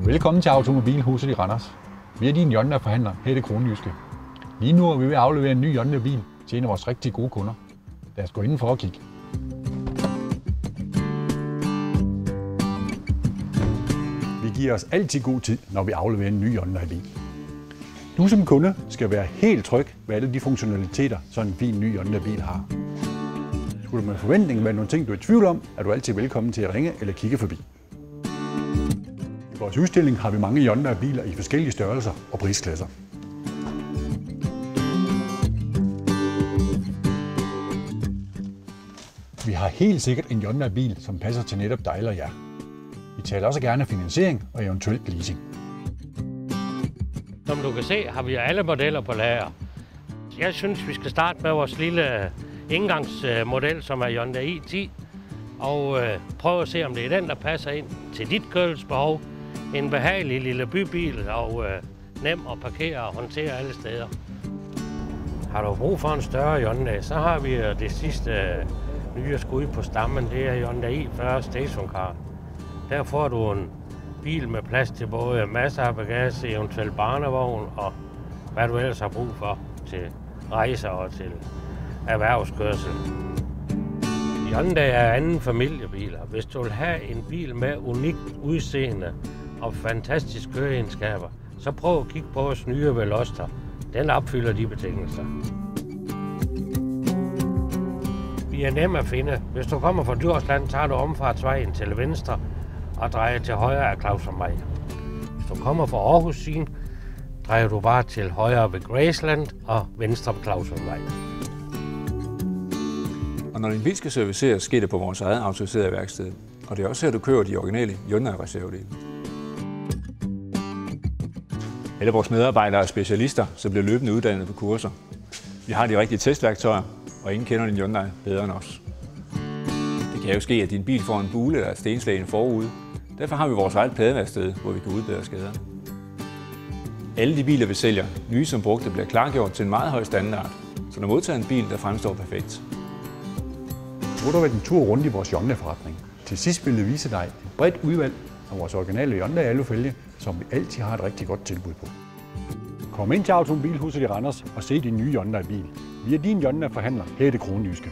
Velkommen til Automobilhuset i Randers. Vi er din Hyundai-forhandler her i det Kronjyske. Lige nu er vi ved at aflevere en ny Hyundai-bil til en af vores rigtig gode kunder. Lad os gå indenfor og kigge. Vi giver os altid god tid, når vi afleverer en ny Hyundai-bil. Du som kunde skal være helt tryg ved alle de funktionaliteter, sådan en fin ny Hyundai-bil har. Skulle du med forventning være nogle ting, du er i tvivl om, er du altid velkommen til at ringe eller kigge forbi. I vores udstilling har vi mange Hyundai-biler i forskellige størrelser og prisklasser. Vi har helt sikkert en Hyundai-bil, som passer til netop dig eller jer. Vi taler også gerne finansiering og eventuelt leasing. Som du kan se, har vi alle modeller på lager. Jeg synes, vi skal starte med vores lille indgangsmodel, som er Hyundai i10. Og prøve at se, om det er den, der passer ind til dit kørselsbehov. En behagelig lille bybil og nem at parkere og håndtere alle steder. Har du brug for en større Hyundai, så har vi det sidste nye skud på stammen. Det er Hyundai i40 Stationcar. Der får du en bil med plads til både masser af bagage, eventuelt barnevogn og hvad du ellers har brug for til rejser og til erhvervskørsel. Hyundai er anden familiebiler. Hvis du vil have en bil med unikt udseende og fantastiske køreegenskaber, så prøv at kigge på vores nye Veloster. Den opfylder de betingelser. Vi er nemme at finde. Hvis du kommer fra Djursland, tager du omfartsvejen til venstre og drejer til højre af Clausumvej. Hvis du kommer fra Aarhus Syn, drejer du bare til højre ved Graceland og venstre ved Clausumvej. Og når din bil skal serviceres, sker det på vores eget autoriserede værksted. Og det er også her, du køber de originale Hyundai-reservedele. Alle vores medarbejdere er specialister, så bliver løbende uddannet på kurser. Vi har de rigtige testværktøjer, og ingen kender din Hyundai bedre end os. Det kan jo ske, at din bil får en bule eller et stenslag forud. Derfor har vi vores eget pladeværksted, hvor vi kan udbedre skaderne. Alle de biler, vi sælger, nye som brugte, bliver klargjort til en meget høj standard, så du modtager en bil, der fremstår perfekt. Nu har du været en tur rundt i vores Hyundai-forretning. Til sidst vil det vise dig et bredt udvalg af vores originale Hyundai alufælge, som vi altid har et rigtig godt tilbud på. Kom ind til Automobilhuset i Randers og se din nye Hyundai-bil. Vi er din Hyundai-forhandler her i det Kronjyske.